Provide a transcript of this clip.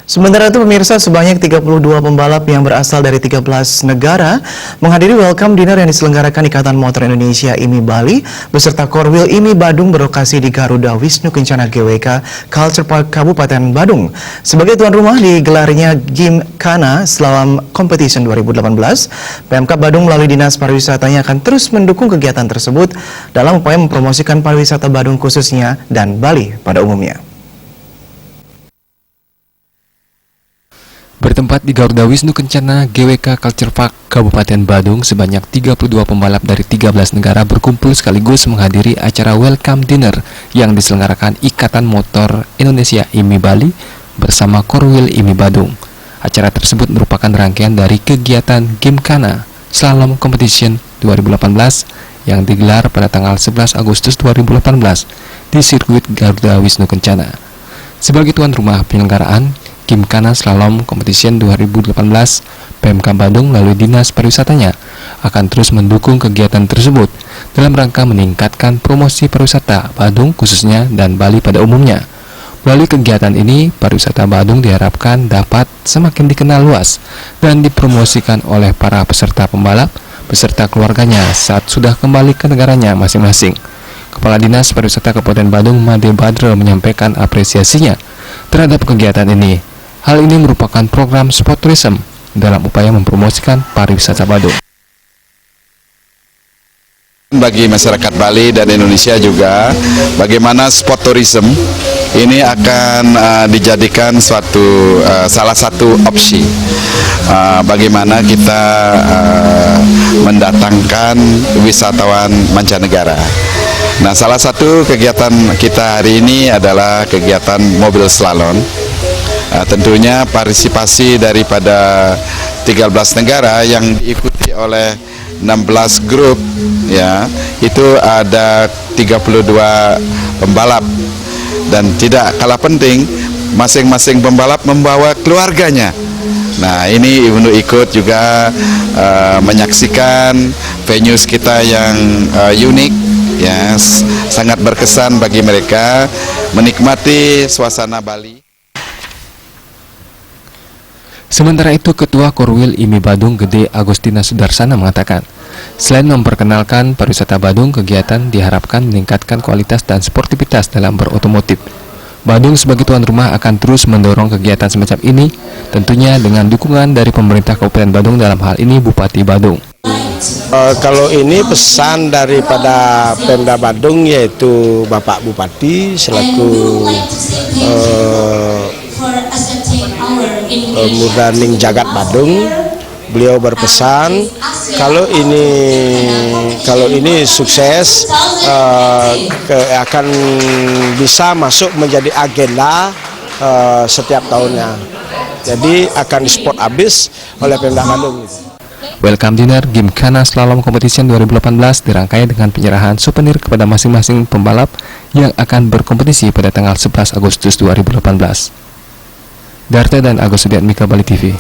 Sementara itu pemirsa, sebanyak 32 pembalap yang berasal dari 13 negara menghadiri welcome dinner yang diselenggarakan Ikatan Motor Indonesia IMI Bali beserta Korwil IMI Badung berlokasi di Garuda Wisnu Kencana GWK Culture Park Kabupaten Badung. Sebagai tuan rumah digelarnya Gymkhana Slalom Competition 2018, PMK Badung melalui Dinas Pariwisatanya akan terus mendukung kegiatan tersebut dalam upaya mempromosikan pariwisata Badung khususnya dan Bali pada umumnya. Bertempat di Garuda Wisnu Kencana GWK Culture Park Kabupaten Badung, sebanyak 32 pembalap dari 13 negara berkumpul sekaligus menghadiri acara welcome dinner yang diselenggarakan Ikatan Motor Indonesia IMI Bali bersama Korwil IMI Badung. Acara tersebut merupakan rangkaian dari kegiatan Gymkhana Slalom Competition 2018 yang digelar pada tanggal 11 Agustus 2018 di sirkuit Garuda Wisnu Kencana. Sebagai tuan rumah penyelenggaraan Gymkhana Slalom Competition 2018, PMK Badung melalui Dinas Pariwisatanya akan terus mendukung kegiatan tersebut dalam rangka meningkatkan promosi pariwisata Badung khususnya dan Bali pada umumnya. Melalui kegiatan ini, pariwisata Badung diharapkan dapat semakin dikenal luas dan dipromosikan oleh para peserta pembalap beserta keluarganya saat sudah kembali ke negaranya masing-masing. Kepala Dinas Pariwisata Kabupaten Badung, Made Badro, menyampaikan apresiasinya terhadap kegiatan ini. Hal ini merupakan program sport tourism dalam upaya mempromosikan pariwisata Badung. Bagi masyarakat Bali dan Indonesia juga, bagaimana sport tourism ini akan dijadikan salah satu opsi bagaimana kita mendatangkan wisatawan mancanegara. Nah, salah satu kegiatan kita hari ini adalah kegiatan mobil slalom. Tentunya partisipasi daripada 13 negara yang diikuti oleh 16 grup, ya, itu ada 32 pembalap, dan tidak kalah penting masing-masing pembalap membawa keluarganya. Nah, ini untuk ikut juga menyaksikan venues kita yang unik, ya, sangat berkesan bagi mereka menikmati suasana Bali. Sementara itu, Ketua Korwil IMI Badung Gede Agustina Sudarsana mengatakan, selain memperkenalkan pariwisata Badung, kegiatan diharapkan meningkatkan kualitas dan sportivitas dalam berotomotif. Badung sebagai tuan rumah akan terus mendorong kegiatan semacam ini, tentunya dengan dukungan dari pemerintah Kabupaten Badung, dalam hal ini Bupati Badung. Kalau ini pesan daripada Pemda Badung, yaitu Bapak Bupati selaku Mudaning Jagat Badung, beliau berpesan kalau ini sukses akan bisa masuk menjadi agenda setiap tahunnya. Jadi akan disport habis oleh Pemda Badung. Welcome dinner Gymkhana Slalom Competition 2018 dirangkai dengan penyerahan souvenir kepada masing-masing pembalap yang akan berkompetisi pada tanggal 11 Agustus 2018. Darte dan Agus Sudiatmika, Bali TV.